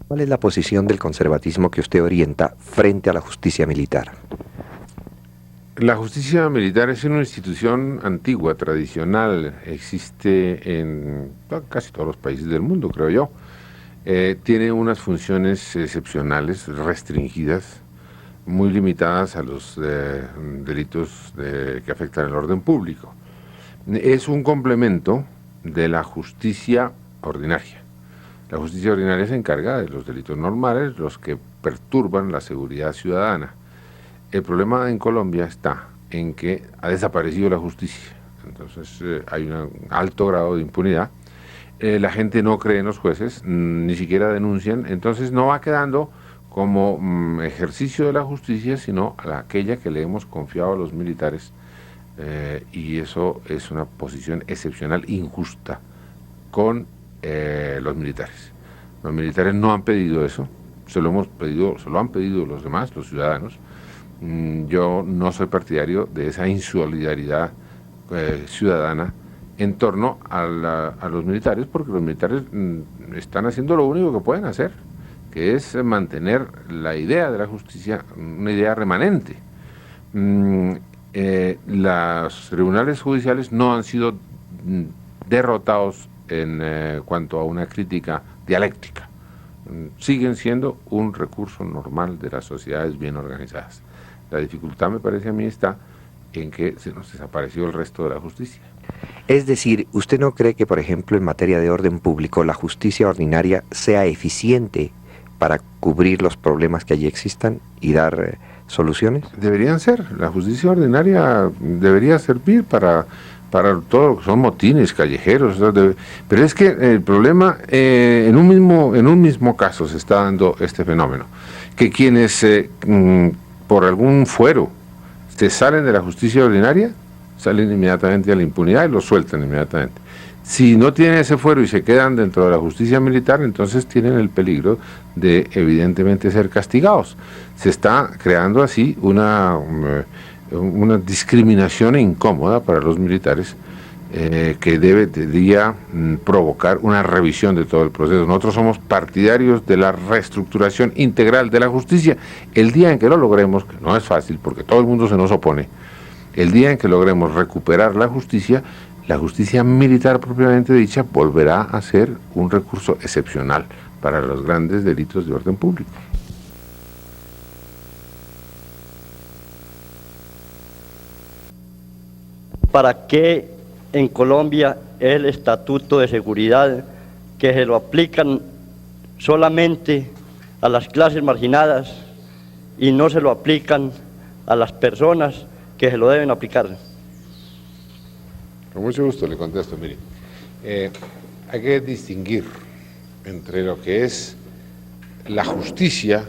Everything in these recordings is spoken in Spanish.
¿Cuál es la posición del conservatismo que usted orienta frente a la justicia militar? La justicia militar es una institución antigua, tradicional, existe en casi todos los países del mundo, creo yo. Tiene unas funciones excepcionales, restringidas, muy limitadas a los delitos que afectan el orden público. Es un complemento de la justicia ordinaria. La justicia ordinaria se encarga de los delitos normales, los que perturban la seguridad ciudadana. El problema en Colombia está en que ha desaparecido la justicia, entonces hay un alto grado de impunidad, la gente no cree en los jueces, ni siquiera denuncian, entonces no va quedando como ejercicio de la justicia, sino a aquella que le hemos confiado a los militares, y eso es una posición excepcional, injusta, con los militares. Los militares no han pedido eso, se lo han pedido los demás, los ciudadanos. Yo no soy partidario de esa insolidaridad ciudadana en torno a los militares, porque los militares están haciendo lo único que pueden hacer, que es mantener la idea de la justicia, una idea remanente. Los tribunales judiciales no han sido derrotados en cuanto a una crítica dialéctica. Siguen siendo un recurso normal de las sociedades bien organizadas. La dificultad, me parece a mí, está en que se nos desapareció el resto de la justicia. Es decir, ¿usted no cree que, por ejemplo, en materia de orden público, la justicia ordinaria sea eficiente para cubrir los problemas que allí existan y dar soluciones? Deberían ser. La justicia ordinaria debería servir para todo lo que son motines callejeros, pero es que el problema, en un mismo caso se está dando este fenómeno, que quienes por algún fuero se salen de la justicia ordinaria, salen inmediatamente a la impunidad y los sueltan inmediatamente. Si no tienen ese fuero y se quedan dentro de la justicia militar, entonces tienen el peligro de evidentemente ser castigados. Se está creando así una discriminación incómoda para los militares, que debería provocar una revisión de todo el proceso. Nosotros somos partidarios de la reestructuración integral de la justicia. El día en que lo logremos, que no es fácil porque todo el mundo se nos opone, el día en que logremos recuperar la justicia militar propiamente dicha volverá a ser un recurso excepcional para los grandes delitos de orden público. ¿Para qué en Colombia el estatuto de seguridad que se lo aplican solamente a las clases marginadas y no se lo aplican a las personas que se lo deben aplicar? Con mucho gusto le contesto. Mire, hay que distinguir entre lo que es la justicia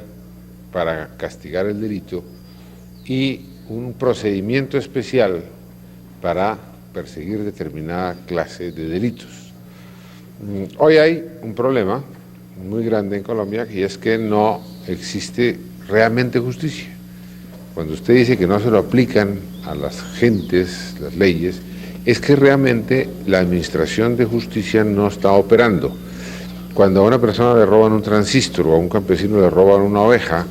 para castigar el delito y un procedimiento especial para perseguir determinada clase de delitos. Hoy hay un problema muy grande en Colombia, y es que no existe realmente justicia. Cuando usted dice que no se lo aplican a las gentes, las leyes, es que realmente la administración de justicia no está operando. Cuando a una persona le roban un transistor o a un campesino le roban una oveja,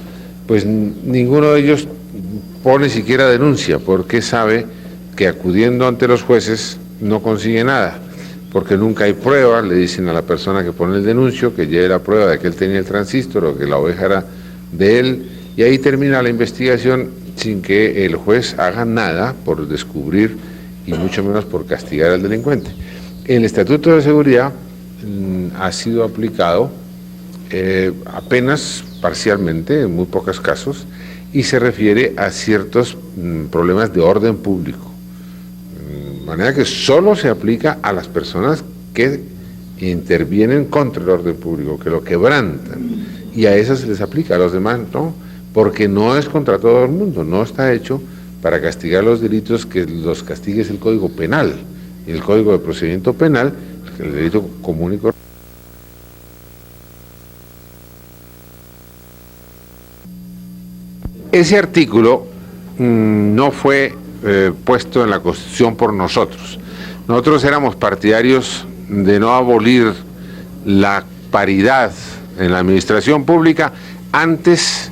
pues ninguno de ellos pone siquiera denuncia, porque sabe que acudiendo ante los jueces no consigue nada, porque nunca hay prueba. Le dicen a la persona que pone el denuncio que lleve la prueba de que él tenía el transistor o que la oveja era de él, y ahí termina la investigación sin que el juez haga nada por descubrir y mucho menos por castigar al delincuente. El Estatuto de Seguridad ha sido aplicado apenas parcialmente, en muy pocos casos, y se refiere a ciertos problemas de orden público. De manera que solo se aplica a las personas que intervienen contra el orden público, que lo quebrantan, y a esas se les aplica, a los demás no, porque no es contra todo el mundo, no está hecho para castigar los delitos que los castigue es el Código Penal, y el Código de Procedimiento Penal, el delito común y corriente. Ese artículo no fue puesto en la Constitución por nosotros. Nosotros éramos partidarios de no abolir la paridad en la administración pública antes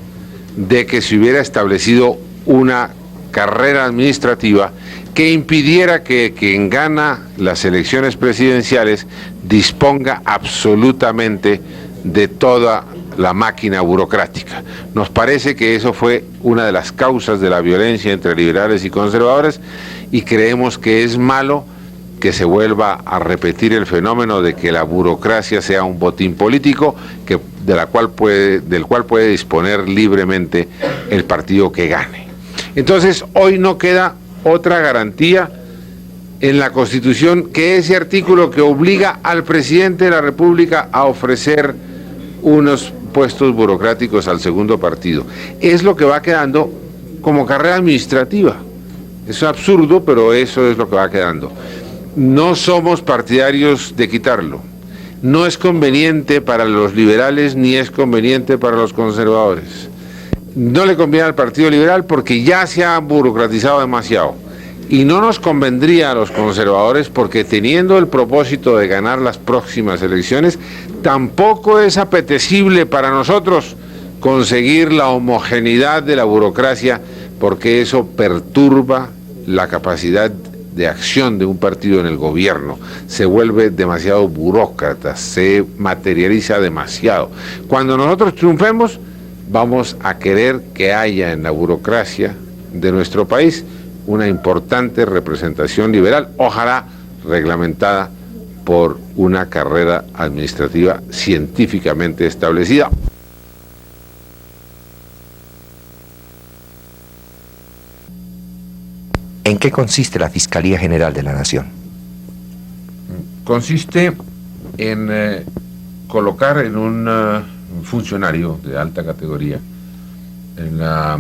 de que se hubiera establecido una carrera administrativa que impidiera que quien gana las elecciones presidenciales disponga absolutamente de toda la máquina burocrática. Nos parece que eso fue una de las causas de la violencia entre liberales y conservadores y creemos que es malo que se vuelva a repetir el fenómeno de que la burocracia sea un botín político del cual puede disponer libremente el partido que gane. Entonces, hoy no queda otra garantía en la Constitución que ese artículo que obliga al presidente de la República a ofrecer unos puestos burocráticos al segundo partido. Es lo que va quedando como carrera administrativa. Es absurdo, pero eso es lo que va quedando. No somos partidarios de quitarlo. No es conveniente para los liberales ni es conveniente para los conservadores. No le conviene al Partido Liberal porque ya se ha burocratizado demasiado. Y no nos convendría a los conservadores porque teniendo el propósito de ganar las próximas elecciones, tampoco es apetecible para nosotros conseguir la homogeneidad de la burocracia porque eso perturba la capacidad de acción de un partido en el gobierno, se vuelve demasiado burócrata, se materializa demasiado. Cuando nosotros triunfemos, vamos a querer que haya en la burocracia de nuestro país una importante representación liberal, ojalá reglamentada por una carrera administrativa científicamente establecida. ¿En qué consiste la Fiscalía General de la Nación? Consiste en colocar en un funcionario de alta categoría en la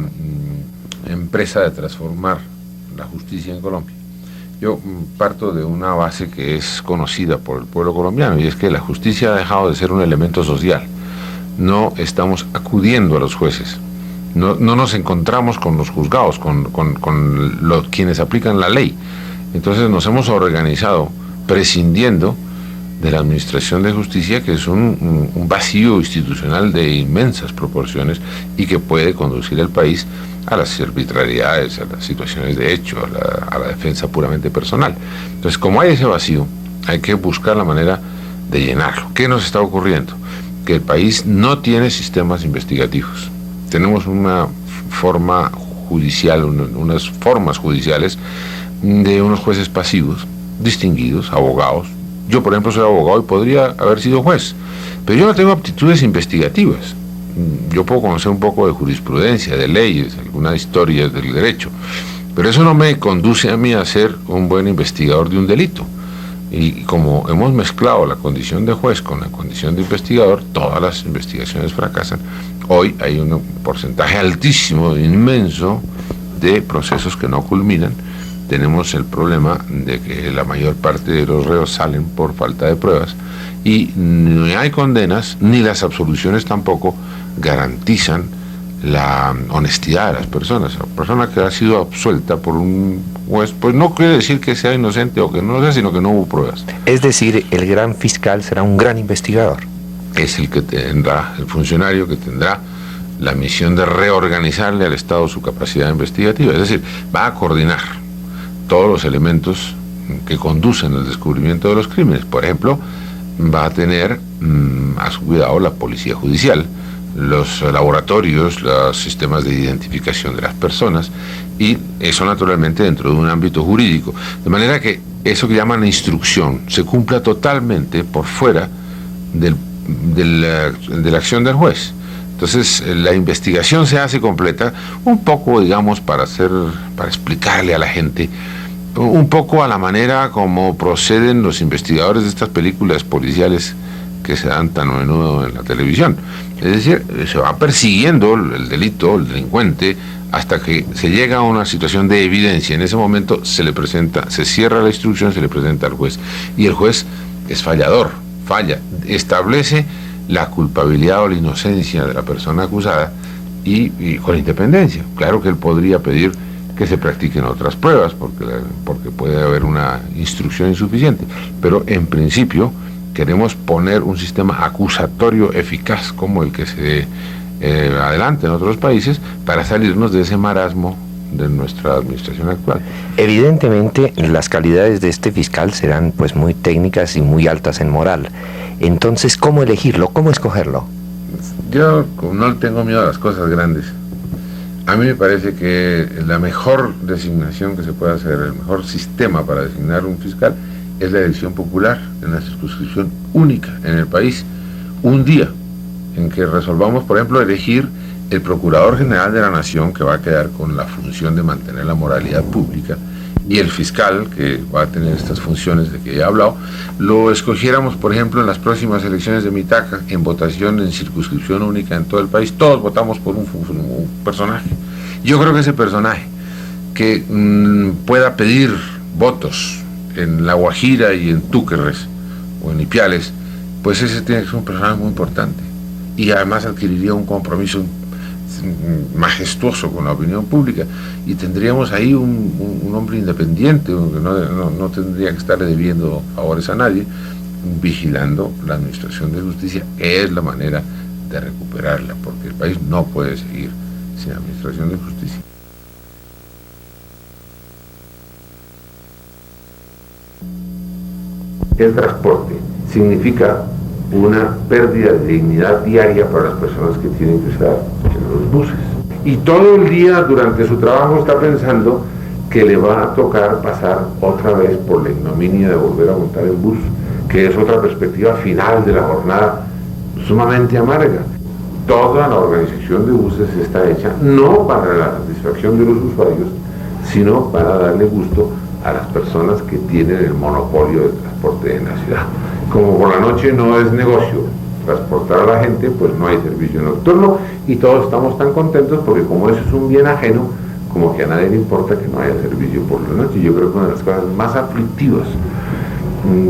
empresa de transformar la justicia en Colombia. Yo parto de una base que es conocida por el pueblo colombiano y es que la justicia ha dejado de ser un elemento social. No estamos acudiendo a los jueces. No nos encontramos con los juzgados, con quienes aplican la ley. Entonces nos hemos organizado prescindiendo de la administración de justicia, que es un vacío institucional de inmensas proporciones y que puede conducir al país a las arbitrariedades, a las situaciones de hecho, a la defensa puramente personal. Entonces, como hay ese vacío, hay que buscar la manera de llenarlo. ¿Qué nos está ocurriendo? Que el país no tiene sistemas investigativos. Tenemos una forma judicial, unas formas judiciales de unos jueces pasivos, distinguidos, abogados. Yo, por ejemplo, soy abogado y podría haber sido juez, pero yo no tengo aptitudes investigativas. Yo puedo conocer un poco de jurisprudencia, de leyes, algunas historias del derecho, pero eso no me conduce a mí a ser un buen investigador de un delito. Y como hemos mezclado la condición de juez con la condición de investigador, todas las investigaciones fracasan. Hoy hay un porcentaje altísimo, inmenso, de procesos que no culminan. Tenemos el problema de que la mayor parte de los reos salen por falta de pruebas y ni hay condenas, ni las absoluciones tampoco garantizan la honestidad de las personas. La persona que ha sido absuelta por un juez, pues no quiere decir que sea inocente o que no lo sea, sino que no hubo pruebas. Es decir, el gran fiscal será un gran investigador. Es el que tendrá, el funcionario que tendrá la misión de reorganizarle al Estado su capacidad investigativa, es decir, va a coordinar todos los elementos que conducen al descubrimiento de los crímenes. Por ejemplo, va a tener a su cuidado la policía judicial, los laboratorios, los sistemas de identificación de las personas, y eso naturalmente dentro de un ámbito jurídico. De manera que eso que llaman instrucción se cumpla totalmente por fuera de la acción del juez. Entonces la investigación se hace completa, un poco, digamos, para explicarle a la gente un poco a la manera como proceden los investigadores de estas películas policiales que se dan tan a menudo en la televisión. Es decir, se va persiguiendo el delito, el delincuente, hasta que se llega a una situación de evidencia. En ese momento se cierra la instrucción, se le presenta al juez, y el juez es fallador, falla, establece la culpabilidad o la inocencia de la persona acusada y con independencia. Claro que él podría pedir que se practiquen otras pruebas porque puede haber una instrucción insuficiente, pero en principio queremos poner un sistema acusatorio eficaz como el que se adelanta en otros países para salirnos de ese marasmo de nuestra administración actual. Evidentemente, las calidades de este fiscal serán pues muy técnicas y muy altas en moral. Entonces, ¿cómo elegirlo? ¿Cómo escogerlo? Yo no le tengo miedo a las cosas grandes. A mí me parece que la mejor designación que se puede hacer, el mejor sistema para designar un fiscal, es la elección popular en una circunscripción única en el país. Un día en que resolvamos, por ejemplo, elegir el Procurador General de la Nación, que va a quedar con la función de mantener la moralidad pública, y el fiscal, que va a tener estas funciones de que ya he hablado, lo escogiéramos, por ejemplo, en las próximas elecciones de Mitaca, en votación en circunscripción única en todo el país. Todos votamos por un personaje. Yo creo que ese personaje que pueda pedir votos en La Guajira y en Túquerres o en Ipiales, pues ese tiene que ser un personaje muy importante, y además adquiriría un compromiso majestuoso con la opinión pública, y tendríamos ahí un hombre independiente, que no tendría que estarle debiendo favores a nadie, vigilando la administración de justicia, que es la manera de recuperarla, porque el país no puede seguir sin administración de justicia. El transporte significa una pérdida de dignidad diaria para las personas que tienen que estar en los buses. Y todo el día durante su trabajo está pensando que le va a tocar pasar otra vez por la ignominia de volver a montar en bus, que es otra perspectiva final de la jornada sumamente amarga. Toda la organización de buses está hecha no para la satisfacción de los usuarios, sino para darle gusto a las personas que tienen el monopolio del transporte en la ciudad. Como por la noche no es negocio transportar a la gente, pues no hay servicio nocturno, y todos estamos tan contentos porque como eso es un bien ajeno, como que a nadie le importa que no haya servicio por la noche. Yo creo que una de las cosas más aflictivas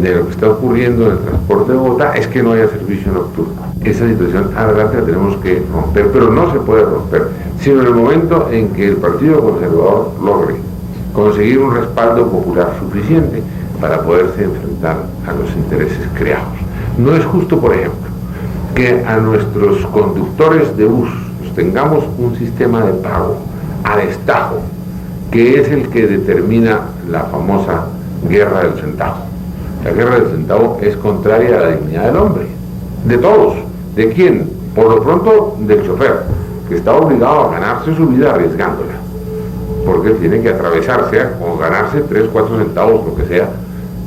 de lo que está ocurriendo en el transporte de Bogotá es que no haya servicio nocturno. Esa situación adelante la tenemos que romper, pero no se puede romper, sino en el momento en que el Partido Conservador logre conseguir un respaldo popular suficiente para poderse enfrentar a los intereses creados. No es justo, por ejemplo, que a nuestros conductores de bus tengamos un sistema de pago a destajo, que es el que determina la famosa guerra del centavo. La guerra del centavo es contraria a la dignidad del hombre, de todos. ¿De quién? Por lo pronto del chofer, que está obligado a ganarse su vida arriesgándola, porque tiene que atravesarse o ganarse 3, 4 centavos, lo que sea,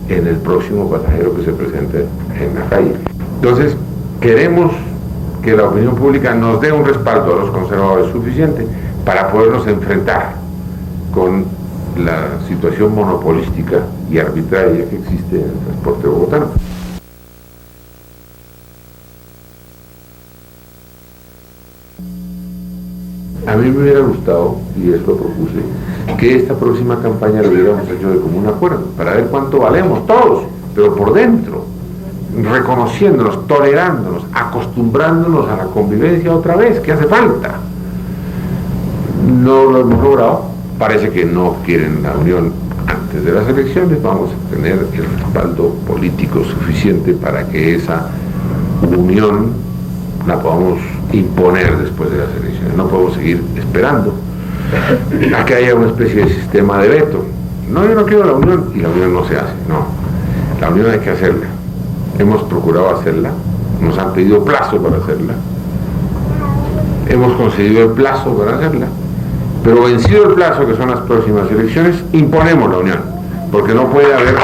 en el próximo pasajero que se presente en la calle. Entonces, queremos que la opinión pública nos dé un respaldo a los conservadores suficiente para podernos enfrentar con la situación monopolística y arbitraria que existe en el transporte bogotano. A mí me hubiera gustado, y esto propuse, que esta próxima campaña lo hubiéramos hecho de común acuerdo, para ver cuánto valemos todos, pero por dentro, reconociéndonos, tolerándonos, acostumbrándonos a la convivencia otra vez, que hace falta. No lo hemos logrado, parece que no quieren la unión antes de las elecciones. Vamos a tener el respaldo político suficiente para que esa unión la podamos imponer después de las elecciones. No podemos seguir esperando a que haya una especie de sistema de veto. No, yo no quiero la unión, y la unión no se hace, no. La unión hay que hacerla. Hemos procurado hacerla, nos han pedido plazo para hacerla, hemos conseguido el plazo para hacerla, pero vencido el plazo, que son las próximas elecciones, imponemos la unión, porque no puede haber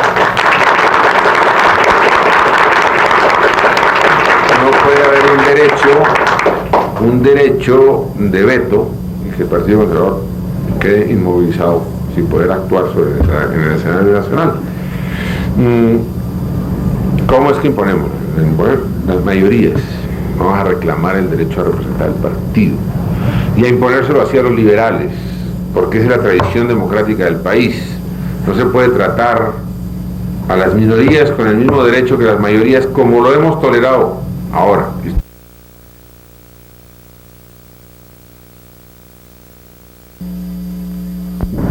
un derecho de veto y que el Partido Conservador quede inmovilizado sin poder actuar en el escenario nacional. ¿Cómo es que imponemos? Las mayorías. Vamos a reclamar el derecho a representar el partido y a imponérselo hacia los liberales, porque es la tradición democrática del país. No se puede tratar a las minorías con el mismo derecho que las mayorías, como lo hemos tolerado ahora.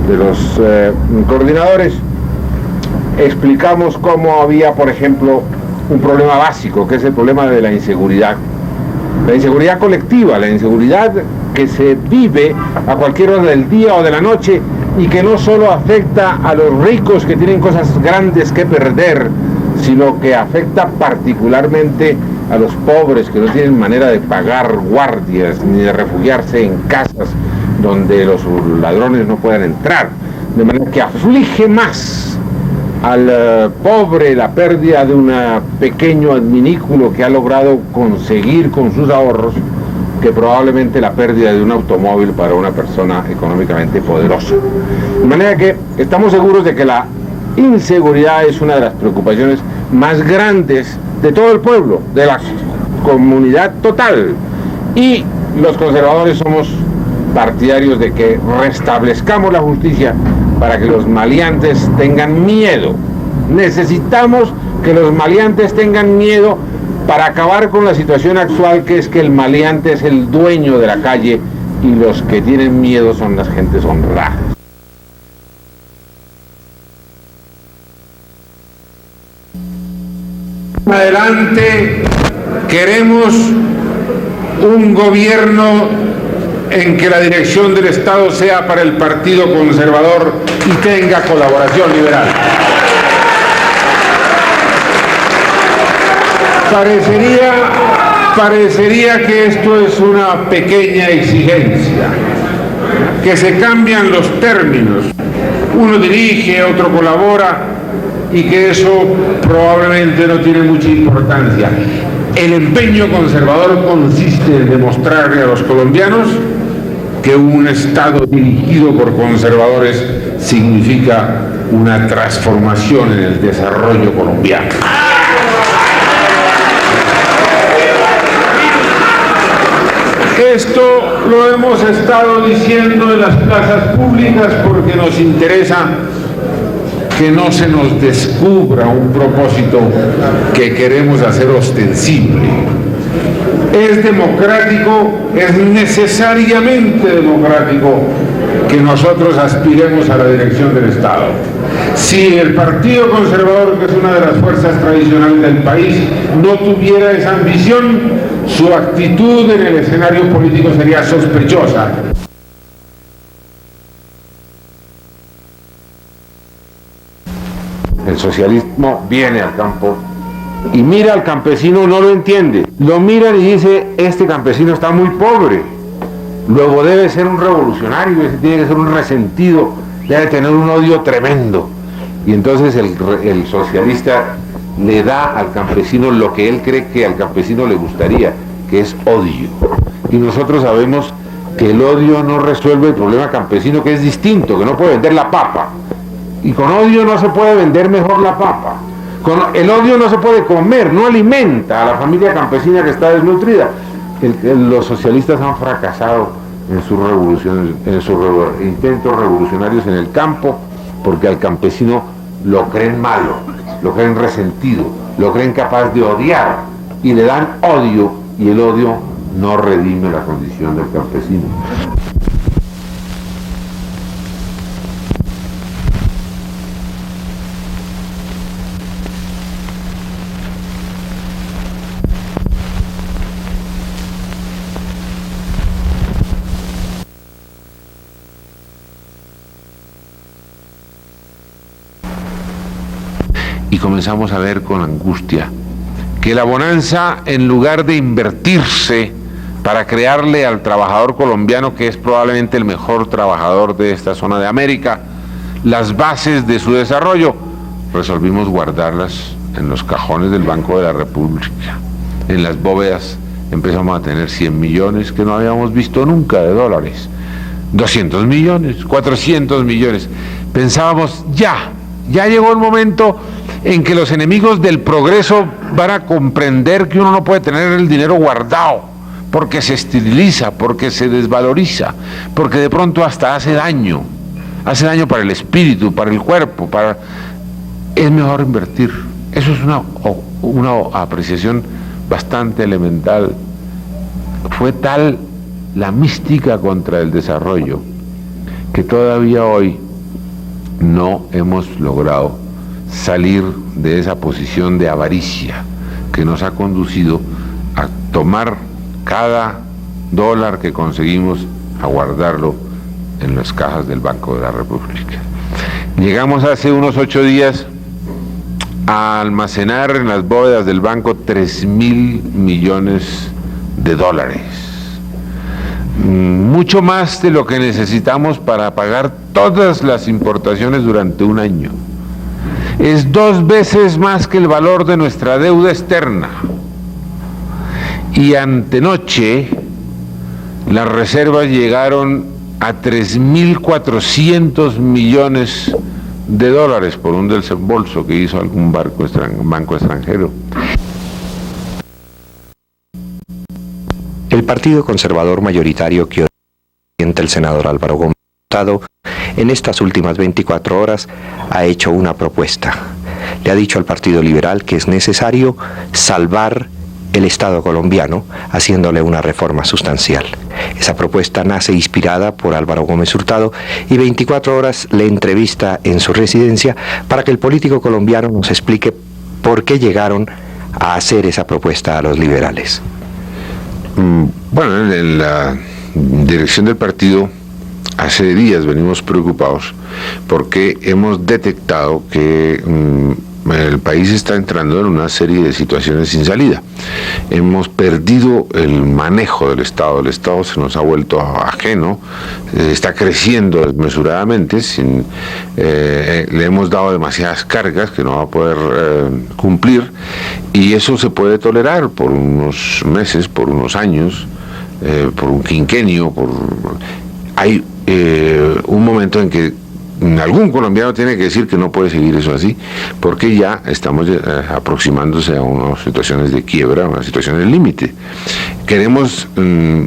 De los coordinadores explicamos cómo había, por ejemplo, un problema básico, que es el problema de la inseguridad. La inseguridad colectiva, la inseguridad que se vive a cualquier hora del día o de la noche y que no solo afecta a los ricos que tienen cosas grandes que perder, sino que afecta particularmente a los pobres que no tienen manera de pagar guardias ni de refugiarse en casas donde los ladrones no puedan entrar. De manera que aflige más al pobre la pérdida de un pequeño adminículo que ha logrado conseguir con sus ahorros que probablemente la pérdida de un automóvil para una persona económicamente poderosa. De manera que estamos seguros de que la inseguridad es una de las preocupaciones más grandes de todo el pueblo, de la comunidad total. Y los conservadores somos partidarios de que restablezcamos la justicia para que los maleantes tengan miedo. Necesitamos que los maleantes tengan miedo para acabar con la situación actual, que es que el maleante es el dueño de la calle y los que tienen miedo son las gentes honradas. Adelante, queremos un gobierno en que la dirección del Estado sea para el Partido Conservador y tenga colaboración liberal. Parecería que esto es una pequeña exigencia, que se cambian los términos, uno dirige, otro colabora, y que eso probablemente no tiene mucha importancia. El empeño conservador consiste en demostrarle a los colombianos que un Estado dirigido por conservadores significa una transformación en el desarrollo colombiano. Esto lo hemos estado diciendo en las plazas públicas porque nos interesa que no se nos descubra un propósito que queremos hacer ostensible. Es democrático, es necesariamente democrático que nosotros aspiremos a la dirección del Estado. Si el Partido Conservador, que es una de las fuerzas tradicionales del país, no tuviera esa ambición, su actitud en el escenario político sería sospechosa. El socialismo viene al campo y mira al campesino, no lo entiende. Lo miran y dice, este campesino está muy pobre. Luego debe ser un revolucionario, tiene que ser un resentido, debe tener un odio tremendo. Y entonces el socialista le da al campesino lo que él cree que al campesino le gustaría, que es odio. Y nosotros sabemos que el odio no resuelve el problema campesino, que es distinto, que no puede vender la papa. Y con odio no se puede vender mejor la papa. Con el odio no se puede comer, no alimenta a la familia campesina que está desnutrida. Los socialistas han fracasado en sus revoluciones, en sus intentos revolucionarios en el campo, porque al campesino lo creen malo, lo creen resentido, lo creen capaz de odiar y le dan odio, y el odio no redime la condición del campesino. Y comenzamos a ver con angustia que la bonanza, en lugar de invertirse para crearle al trabajador colombiano, que es probablemente el mejor trabajador de esta zona de América, las bases de su desarrollo, resolvimos guardarlas en los cajones del Banco de la República. En las bóvedas empezamos a tener 100 millones que no habíamos visto nunca de dólares, 200 millones, 400 millones. Pensábamos, ya llegó el momento en que los enemigos del progreso van a comprender que uno no puede tener el dinero guardado, porque se esteriliza, porque se desvaloriza, porque de pronto hasta hace daño para el espíritu, para el cuerpo, es mejor invertir. Eso es una apreciación bastante elemental. Fue tal la mística contra el desarrollo que todavía hoy no hemos logrado salir de esa posición de avaricia, que nos ha conducido a tomar cada dólar que conseguimos, a guardarlo en las cajas del Banco de la República. Llegamos hace unos 8 días a almacenar en las bóvedas del banco 3.000 millones de dólares. Mucho más de lo que necesitamos para pagar todas las importaciones durante un año. Es 2 veces más que el valor de nuestra deuda externa. Y antenoche las reservas llegaron a 3.400 millones de dólares por un desembolso que hizo algún banco extranjero. El Partido Conservador mayoritario que orienta el senador Álvaro Gómez Hurtado, en estas últimas 24 horas ha hecho una propuesta. Le ha dicho al Partido Liberal que es necesario salvar el Estado colombiano haciéndole una reforma sustancial. Esa propuesta nace inspirada por Álvaro Gómez Hurtado y 24 horas le entrevista en su residencia para que el político colombiano nos explique por qué llegaron a hacer esa propuesta a los liberales. Bueno, en la dirección del partido hace días venimos preocupados porque hemos detectado que el país está entrando en una serie de situaciones sin salida. Hemos perdido el manejo del Estado se nos ha vuelto ajeno, está creciendo desmesuradamente, le hemos dado demasiadas cargas que no va a poder cumplir, y eso se puede tolerar por unos meses, por unos años, por un quinquenio, hay un momento en que algún colombiano tiene que decir que no puede seguir eso así, porque ya estamos aproximándose a unas situaciones de quiebra, unas situaciones límite. Queremos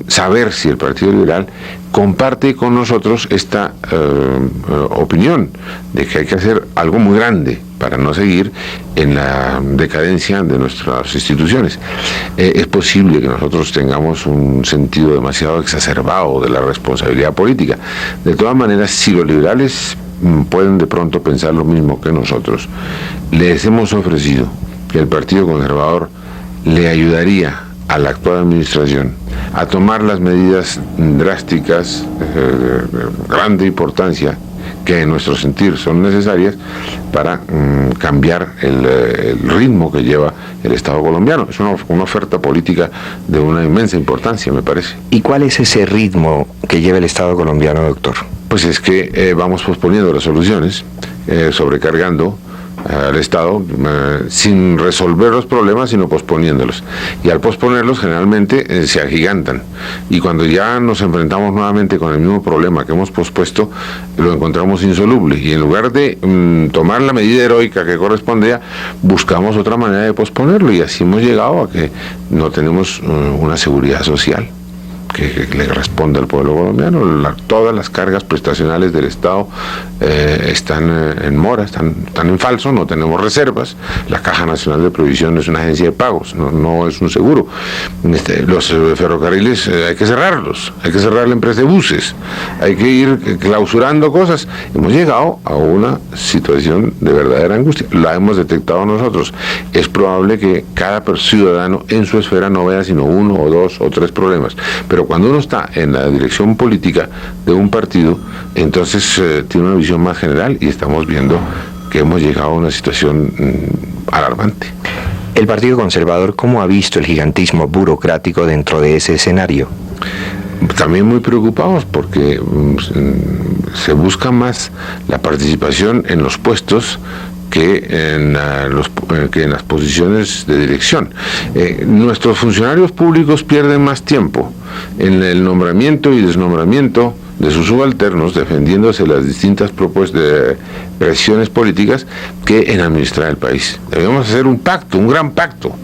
saber si el Partido Liberal comparte con nosotros esta opinión de que hay que hacer algo muy grande para no seguir en la decadencia de nuestras instituciones. Es posible que nosotros tengamos un sentido demasiado exacerbado de la responsabilidad política. De todas maneras, si los liberales pueden de pronto pensar lo mismo que nosotros, les hemos ofrecido que el Partido Conservador le ayudaría a la actual administración a tomar las medidas drásticas de grande importancia que en nuestro sentir son necesarias para cambiar el ritmo que lleva el Estado colombiano. Es una oferta política de una inmensa importancia, me parece. ¿Y cuál es ese ritmo que lleva el Estado colombiano, doctor? Pues es que vamos posponiendo las soluciones, sobrecargando al Estado sin resolver los problemas, sino posponiéndolos, y al posponerlos generalmente se agigantan, y cuando ya nos enfrentamos nuevamente con el mismo problema que hemos pospuesto, lo encontramos insoluble, y en lugar de tomar la medida heroica que correspondía, buscamos otra manera de posponerlo, y así hemos llegado a que no tenemos una seguridad social que le responde al pueblo colombiano. Todas las cargas prestacionales del Estado están en mora, están en falso, no tenemos reservas. La Caja Nacional de Previsión es una agencia de pagos, no es un seguro. Los ferrocarriles hay que cerrarlos, hay que cerrar la empresa de buses, hay que ir clausurando cosas. Hemos llegado a una situación de verdadera angustia, la hemos detectado nosotros. Es probable que cada ciudadano en su esfera no vea sino 1 o 2 o 3 problemas, pero cuando uno está en la dirección política de un partido, entonces tiene una visión más general, y estamos viendo que hemos llegado a una situación alarmante. ¿El Partido Conservador cómo ha visto el gigantismo burocrático dentro de ese escenario? También muy preocupados porque se busca más la participación en los puestos que en las posiciones de dirección. Nuestros funcionarios públicos pierden más tiempo en el nombramiento y desnombramiento de sus subalternos, defendiéndose las distintas propuestas de presiones políticas, que en administrar el país. Debemos hacer un pacto, un gran pacto,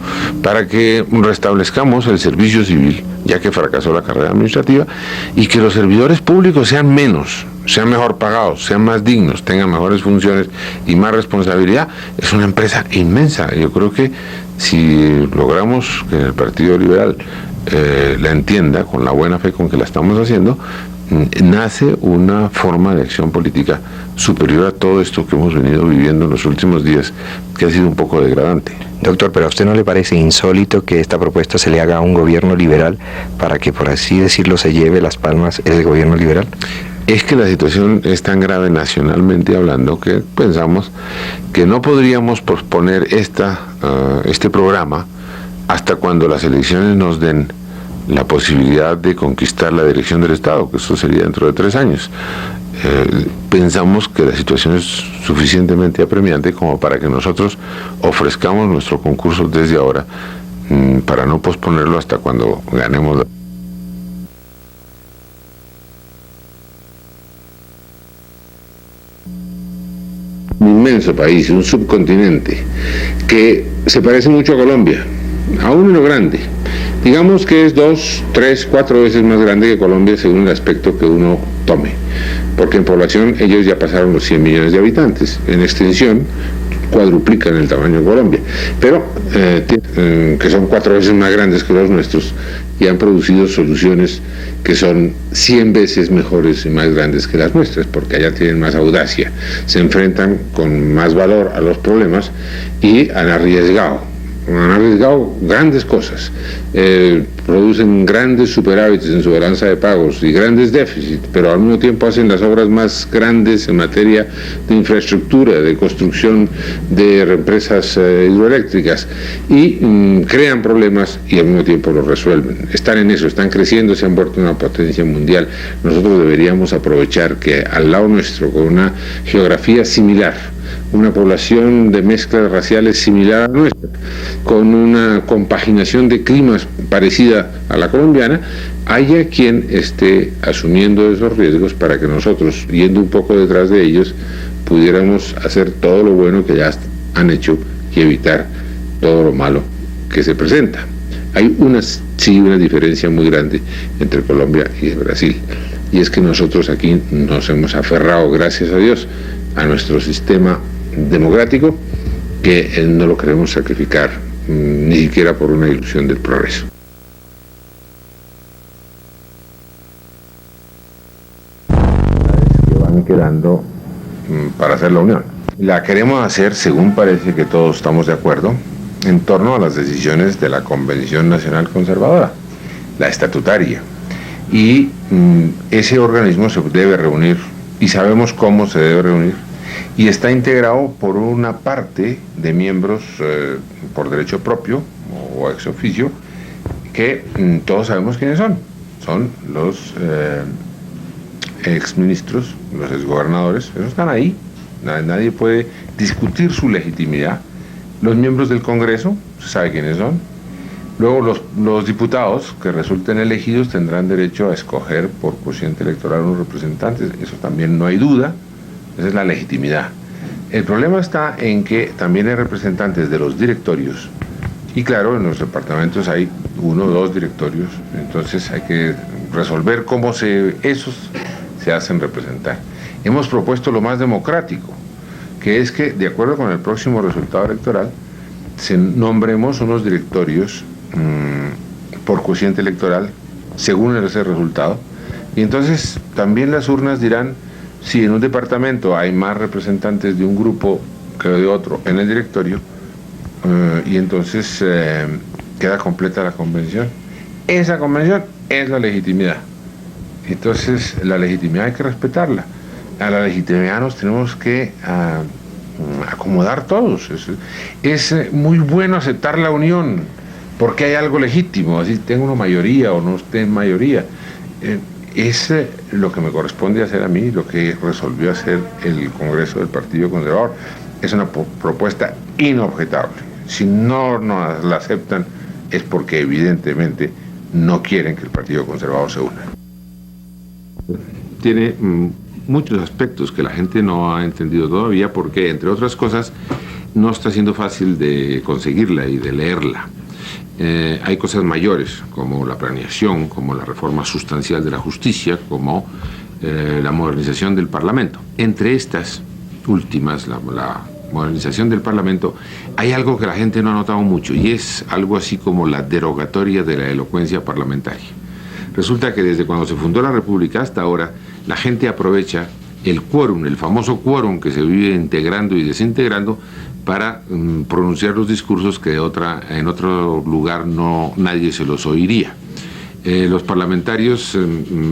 para que restablezcamos el servicio civil, ya que fracasó la carrera administrativa, y que los servidores públicos sean mejor pagados, sean más dignos, tengan mejores funciones y más responsabilidad. Es una empresa inmensa. Yo creo que si logramos que en el Partido Liberal la entienda con la buena fe con que la estamos haciendo, nace una forma de acción política superior a todo esto que hemos venido viviendo en los últimos días, que ha sido un poco degradante. Doctor, ¿pero a usted no le parece insólito que esta propuesta se le haga a un gobierno liberal para que, por así decirlo, se lleve las palmas el gobierno liberal? Es que la situación es tan grave nacionalmente hablando que pensamos que no podríamos posponer este programa hasta cuando las elecciones nos den la posibilidad de conquistar la dirección del Estado, que eso sería dentro de 3 años. Pensamos que la situación es suficientemente apremiante como para que nosotros ofrezcamos nuestro concurso desde ahora, para no posponerlo hasta cuando ganemos la... Un inmenso país, un subcontinente, que se parece mucho a Colombia, aún en lo grande. Digamos que es 2, 3, 4 veces más grande que Colombia según el aspecto que uno tome, porque en población ellos ya pasaron los 100 millones de habitantes, en extensión cuadruplican el tamaño de Colombia, pero que son 4 veces más grandes que los nuestros y han producido soluciones que son 100 veces mejores y más grandes que las nuestras, porque allá tienen más audacia, se enfrentan con más valor a los problemas y han arriesgado grandes cosas, producen grandes superávits en su balanza de pagos y grandes déficits, pero al mismo tiempo hacen las obras más grandes en materia de infraestructura, de construcción de represas hidroeléctricas y crean problemas y al mismo tiempo los resuelven. Están en eso, están creciendo, se han vuelto una potencia mundial. Nosotros deberíamos aprovechar que al lado nuestro, con una geografía similar, una población de mezclas raciales similar a nuestra, con una compaginación de climas parecida a la colombiana, haya quien esté asumiendo esos riesgos para que nosotros, yendo un poco detrás de ellos, pudiéramos hacer todo lo bueno que ya han hecho y evitar todo lo malo que se presenta. Hay una diferencia muy grande entre Colombia y Brasil, y es que nosotros aquí nos hemos aferrado, gracias a Dios, a nuestro sistema democrático, que no lo queremos sacrificar ni siquiera por una ilusión del progreso. Que van quedando para hacer la unión. La queremos hacer, según parece que todos estamos de acuerdo, en torno a las decisiones de la Convención Nacional Conservadora, la estatutaria. Y ese organismo se debe reunir, y sabemos cómo se debe reunir, y está integrado por una parte de miembros por derecho propio o ex oficio, que todos sabemos quiénes son. Son los exministros, los exgobernadores, esos están ahí, nadie puede discutir su legitimidad. Los miembros del Congreso, se sabe quiénes son. Luego los diputados que resulten elegidos tendrán derecho a escoger por cociente electoral unos representantes, eso también no hay duda. Esa es la legitimidad. El problema está en que también hay representantes de los directorios, y claro, en los departamentos hay 1 o 2 directorios, entonces hay que resolver cómo esos se hacen representar. Hemos propuesto lo más democrático, que es que, de acuerdo con el próximo resultado electoral, se nombremos unos directorios por cociente electoral según ese resultado, y entonces también las urnas dirán si en un departamento hay más representantes de un grupo que de otro en el directorio, y entonces queda completa la convención. Esa convención es la legitimidad. Entonces la legitimidad hay que respetarla. A la legitimidad nos tenemos que acomodar todos. Es muy bueno aceptar la unión porque hay algo legítimo, así tenga una mayoría o no esté en mayoría. Es lo que me corresponde hacer a mí, lo que resolvió hacer el Congreso del Partido Conservador. Es una propuesta inobjetable. Si no nos la aceptan es porque evidentemente no quieren que el Partido Conservador se una. Tiene muchos aspectos que la gente no ha entendido todavía porque, entre otras cosas, no está siendo fácil de conseguirla y de leerla. Hay cosas mayores, como la planeación, como la reforma sustancial de la justicia, como la modernización del Parlamento. Entre estas últimas, la modernización del Parlamento, hay algo que la gente no ha notado mucho, y es algo así como la derogatoria de la elocuencia parlamentaria. Resulta que desde cuando se fundó la República hasta ahora, la gente aprovecha el quórum, el famoso quórum que se vive integrando y desintegrando, para pronunciar los discursos que en otro lugar nadie se los oiría. Los parlamentarios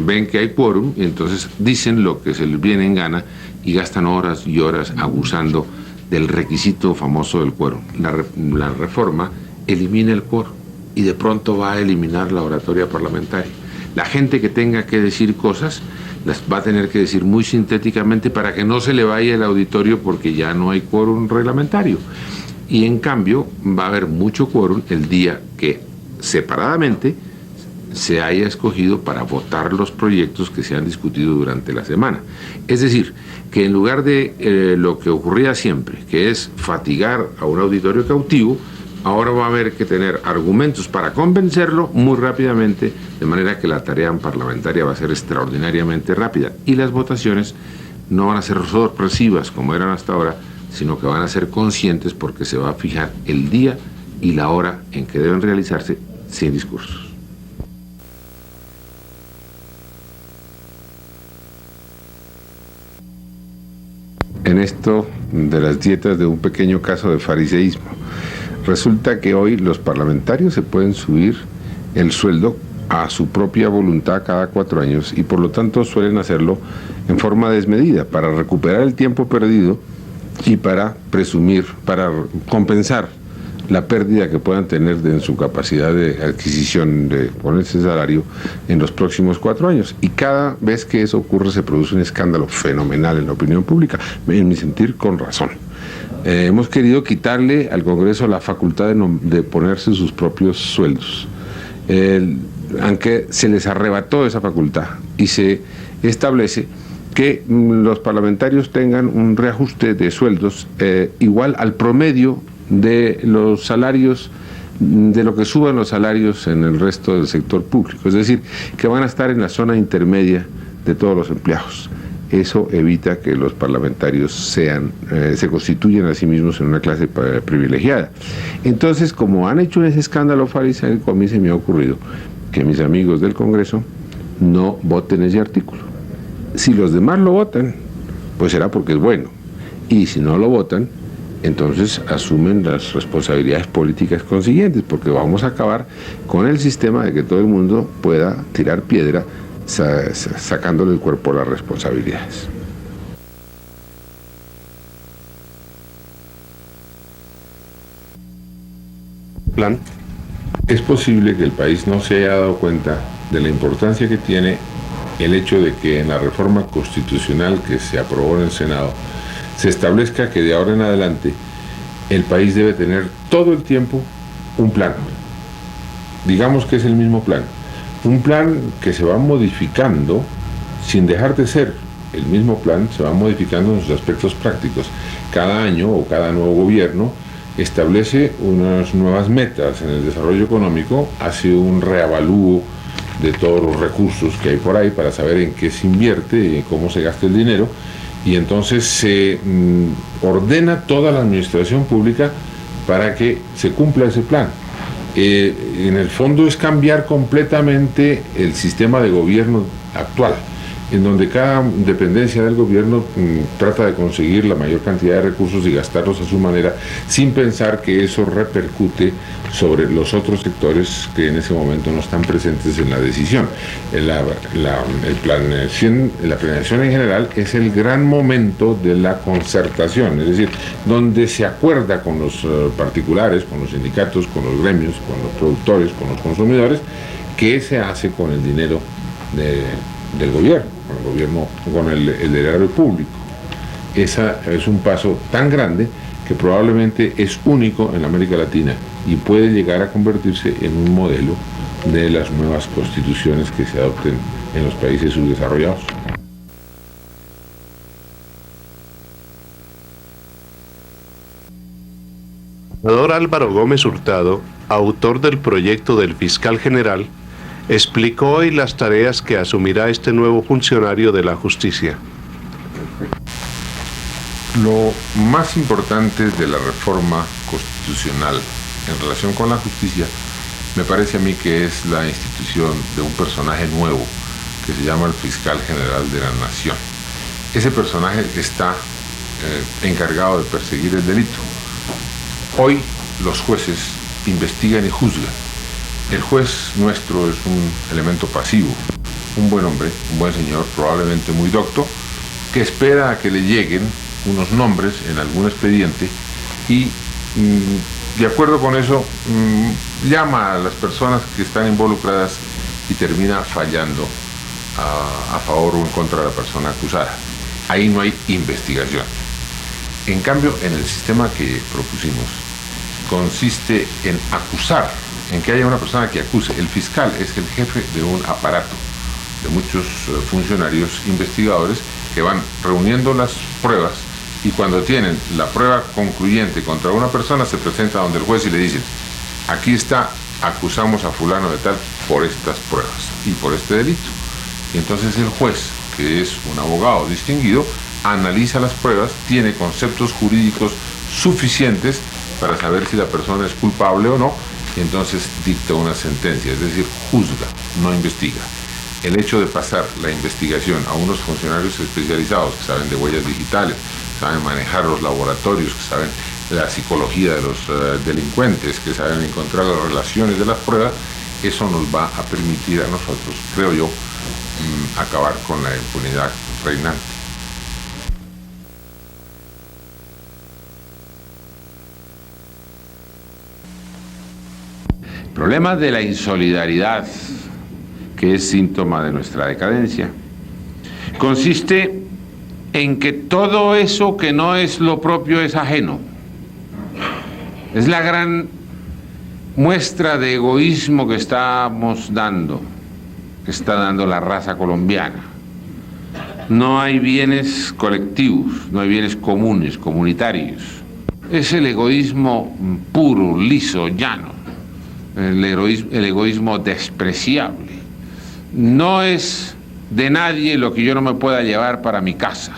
ven que hay quórum y entonces dicen lo que se les viene en gana y gastan horas y horas abusando del requisito famoso del quórum. La reforma elimina el quórum y de pronto va a eliminar la oratoria parlamentaria. La gente que tenga que decir cosas las va a tener que decir muy sintéticamente para que no se le vaya el auditorio, porque ya no hay quórum reglamentario. Y en cambio va a haber mucho quórum el día que separadamente se haya escogido para votar los proyectos que se han discutido durante la semana. Es decir, que en lugar de lo que ocurría siempre, que es fatigar a un auditorio cautivo, ahora va a haber que tener argumentos para convencerlo muy rápidamente, de manera que la tarea parlamentaria va a ser extraordinariamente rápida y las votaciones no van a ser sorpresivas como eran hasta ahora, sino que van a ser conscientes, porque se va a fijar el día y la hora en que deben realizarse sin discursos. En esto de las dietas, de un pequeño caso de fariseísmo. Resulta que hoy los parlamentarios se pueden subir el sueldo a su propia voluntad cada 4 años y por lo tanto suelen hacerlo en forma desmedida para recuperar el tiempo perdido y para compensar la pérdida que puedan tener en su capacidad de adquisición de ponerse salario en los próximos 4 años. Y cada vez que eso ocurre se produce un escándalo fenomenal en la opinión pública, en mi sentir con razón. Hemos querido quitarle al Congreso la facultad de ponerse sus propios sueldos, aunque se les arrebató esa facultad y se establece que los parlamentarios tengan un reajuste de sueldos igual al promedio de los salarios, de lo que suban los salarios en el resto del sector público, es decir, que van a estar en la zona intermedia de todos los empleados. Eso evita que los parlamentarios se constituyan a sí mismos en una clase privilegiada. Entonces, como han hecho ese escándalo farisaico, a mí se me ha ocurrido que mis amigos del Congreso no voten ese artículo. Si los demás lo votan, pues será porque es bueno. Y si no lo votan, entonces asumen las responsabilidades políticas consiguientes, porque vamos a acabar con el sistema de que todo el mundo pueda tirar piedra sacándole el cuerpo a las responsabilidades. Plan. Es posible que el país no se haya dado cuenta de la importancia que tiene el hecho de que en la reforma constitucional que se aprobó en el Senado se establezca que de ahora en adelante el país debe tener todo el tiempo un plan. Digamos que es el mismo plan. Un plan que se va modificando sin dejar de ser el mismo plan, se va modificando en sus aspectos prácticos. Cada año o cada nuevo gobierno establece unas nuevas metas en el desarrollo económico, hace un reavalúo de todos los recursos que hay por ahí para saber en qué se invierte, cómo se gasta el dinero, y entonces se ordena toda la administración pública para que se cumpla ese plan. En el fondo es cambiar completamente el sistema de gobierno actual, en donde cada dependencia del gobierno trata de conseguir la mayor cantidad de recursos y gastarlos a su manera, sin pensar que eso repercute sobre los otros sectores que en ese momento no están presentes en la decisión. La planeación en general es el gran momento de la concertación, es decir, donde se acuerda con los particulares, con los sindicatos, con los gremios, con los productores, con los consumidores, qué se hace con el dinero del gobierno, con el erario público. Ese es un paso tan grande que probablemente es único en América Latina y puede llegar a convertirse en un modelo de las nuevas constituciones que se adopten en los países subdesarrollados. El senador Álvaro Gómez Hurtado, autor del proyecto del fiscal general, explicó hoy las tareas que asumirá este nuevo funcionario de la justicia. Lo más importante de la reforma constitucional en relación con la justicia me parece a mí que es la institución de un personaje nuevo que se llama el Fiscal General de la Nación. Ese personaje está encargado de perseguir el delito. Hoy los jueces investigan y juzgan. El juez nuestro es un elemento pasivo, un buen hombre, un buen señor, probablemente muy docto, que espera a que le lleguen unos nombres en algún expediente y de acuerdo con eso llama a las personas que están involucradas y termina fallando a favor o en contra de la persona acusada. Ahí no hay investigación. En cambio, en el sistema que propusimos, consiste en acusar, en que haya una persona que acuse. El fiscal es el jefe de un aparato de muchos funcionarios investigadores que van reuniendo las pruebas y cuando tienen la prueba concluyente contra una persona se presenta donde el juez y le dicen: aquí está, acusamos a fulano de tal por estas pruebas y por este delito. Y entonces el juez, que es un abogado distinguido, analiza las pruebas, tiene conceptos jurídicos suficientes para saber si la persona es culpable o no, y entonces dicta una sentencia, es decir, juzga, no investiga. El hecho de pasar la investigación a unos funcionarios especializados que saben de huellas digitales, saben manejar los laboratorios, que saben la psicología de los delincuentes, que saben encontrar las relaciones de las pruebas, eso nos va a permitir a nosotros, creo yo, acabar con la impunidad reinante. El problema de la insolidaridad, que es síntoma de nuestra decadencia, consiste en que todo eso que no es lo propio es ajeno. Es la gran muestra de egoísmo que estamos dando, que está dando la raza colombiana. No hay bienes colectivos, no hay bienes comunes, comunitarios. Es el egoísmo puro, liso, llano, el egoísmo despreciable. No es de nadie lo que yo no me pueda llevar para mi casa.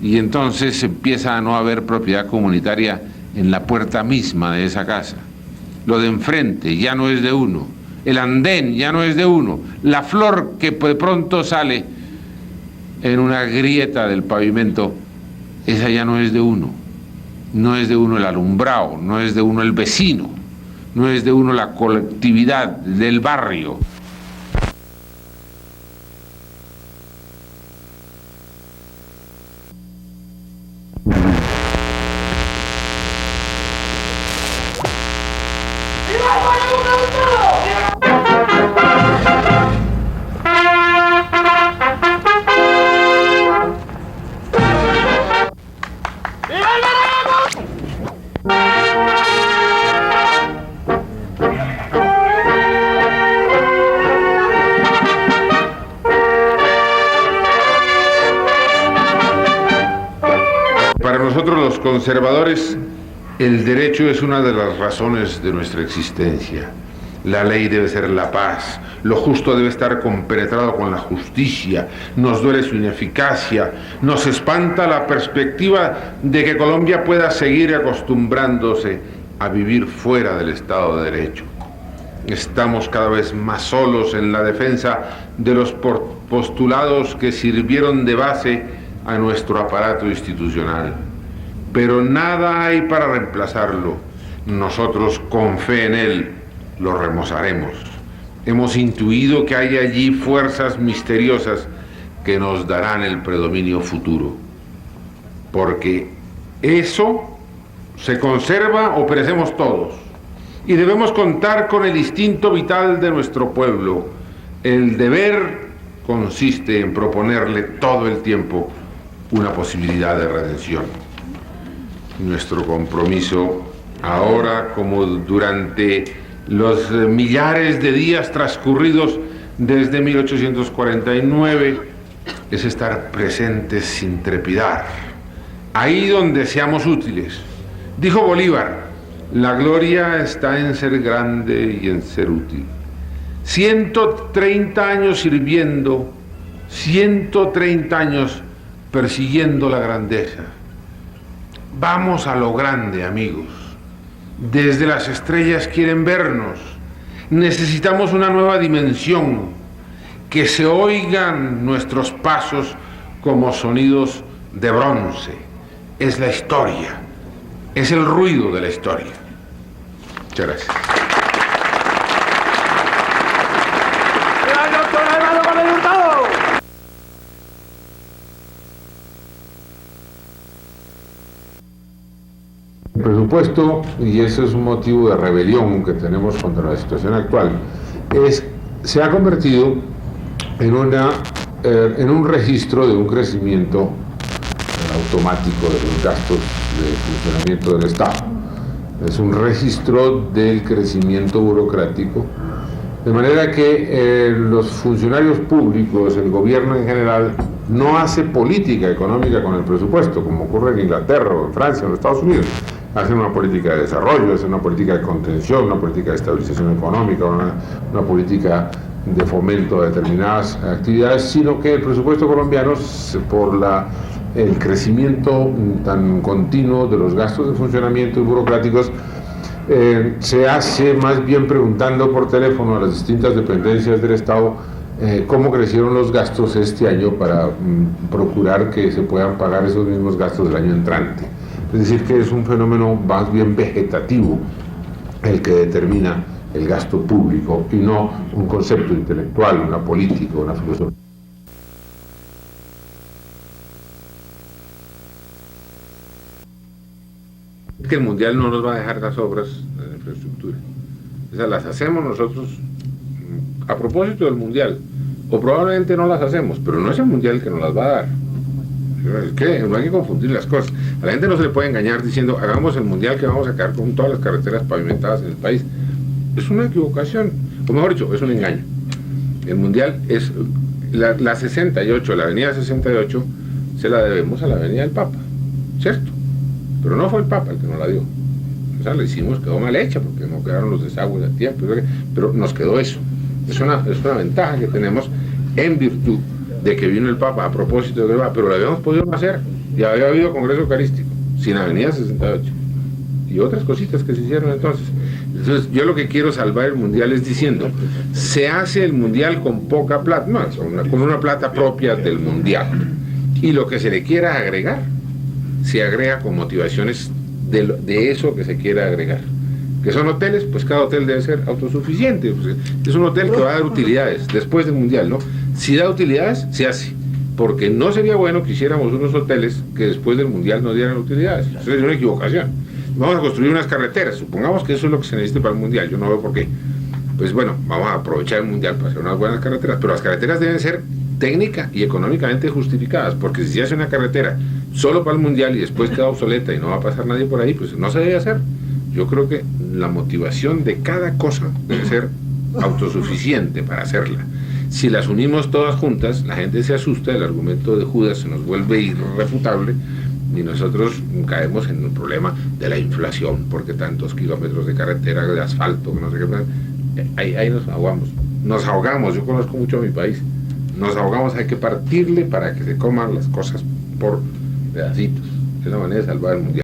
Y entonces empieza a no haber propiedad comunitaria en la puerta misma de esa casa. Lo de enfrente ya no es de uno, el andén ya no es de uno, la flor que de pronto sale en una grieta del pavimento, esa ya no es de uno. No es de uno el alumbrado, no es de uno el vecino, no es de uno la colectividad del barrio. Para nosotros los conservadores, el derecho es una de las razones de nuestra existencia. La ley debe ser la paz, lo justo debe estar compenetrado con la justicia, nos duele su ineficacia, nos espanta la perspectiva de que Colombia pueda seguir acostumbrándose a vivir fuera del Estado de Derecho. Estamos cada vez más solos en la defensa de los postulados que sirvieron de base a nuestro aparato institucional. Pero nada hay para reemplazarlo. Nosotros, con fe en él, lo remozaremos. Hemos intuido que hay allí fuerzas misteriosas que nos darán el predominio futuro. Porque eso se conserva o perecemos todos. Y debemos contar con el instinto vital de nuestro pueblo. El deber consiste en proponerle todo el tiempo una posibilidad de redención. Nuestro compromiso, ahora como durante los millares de días transcurridos desde 1849, es estar presentes sin trepidar, ahí donde seamos útiles. Dijo Bolívar: la gloria está en ser grande y en ser útil. 130 años sirviendo, 130 años persiguiendo la grandeza. Vamos a lo grande, amigos. Desde las estrellas quieren vernos. Necesitamos una nueva dimensión, que se oigan nuestros pasos como sonidos de bronce. Es la historia, es el ruido de la historia. Muchas gracias. El presupuesto, y ese es un motivo de rebelión que tenemos contra la situación actual, se ha convertido en un registro de un crecimiento automático de los gastos de funcionamiento del Estado. Es un registro del crecimiento burocrático, de manera que los funcionarios públicos, el gobierno en general, no hace política económica con el presupuesto, como ocurre en Inglaterra o en Francia o en Estados Unidos. Hacen una política de desarrollo, hacen una política de contención, una política de estabilización económica, una política de fomento de determinadas actividades, sino que el presupuesto colombiano, por el crecimiento tan continuo de los gastos de funcionamiento y burocráticos, se hace más bien preguntando por teléfono a las distintas dependencias del Estado cómo crecieron los gastos este año para procurar que se puedan pagar esos mismos gastos del año entrante. Es decir, que es un fenómeno más bien vegetativo el que determina el gasto público y no un concepto intelectual, una política, una filosofía. Es que el Mundial no nos va a dejar las obras de infraestructura. O sea, las hacemos nosotros a propósito del Mundial, o probablemente no las hacemos, pero no es el Mundial el que nos las va a dar. Es que no hay que confundir las cosas. A la gente no se le puede engañar diciendo hagamos el Mundial que vamos a sacar con todas las carreteras pavimentadas en el país. Es una equivocación, o mejor dicho, es un engaño. El Mundial es la 68, la avenida 68 se la debemos a la avenida del Papa, ¿cierto? Pero no fue el Papa el que nos la dio. O sea, la hicimos, quedó mal hecha porque no quedaron los desagües a tiempo, pero nos quedó eso. Es una ventaja que tenemos en virtud de que vino el Papa a propósito de pero lo habíamos podido hacer. Ya había habido Congreso Eucarístico, sin Avenida 68. Y otras cositas que se hicieron entonces. Entonces, yo lo que quiero salvar el Mundial es diciendo, se hace el Mundial con poca plata, no, con una plata propia del Mundial. Y lo que se le quiera agregar, se agrega con motivaciones de eso que se quiera agregar. Que son hoteles, pues cada hotel debe ser autosuficiente. Pues es un hotel que va a dar utilidades después del Mundial, ¿no? Si da utilidades, se hace. Porque no sería bueno que hiciéramos unos hoteles que después del Mundial no dieran utilidades. Eso es una equivocación. Vamos a construir unas carreteras. Supongamos que eso es lo que se necesita para el Mundial. Yo no veo por qué. Pues bueno, vamos a aprovechar el Mundial para hacer unas buenas carreteras. Pero las carreteras deben ser técnica y económicamente justificadas. Porque si se hace una carretera solo para el Mundial y después queda obsoleta y no va a pasar nadie por ahí, pues no se debe hacer. Yo creo que la motivación de cada cosa debe ser autosuficiente para hacerla. Si las unimos todas juntas, la gente se asusta, el argumento de Judas se nos vuelve irrefutable y nosotros caemos en un problema de la inflación, porque tantos kilómetros de carretera, de asfalto, no sé qué, ahí nos ahogamos. Nos ahogamos, yo conozco mucho a mi país, nos ahogamos, hay que partirle para que se coman las cosas por pedacitos. Es la manera de salvar el Mundial.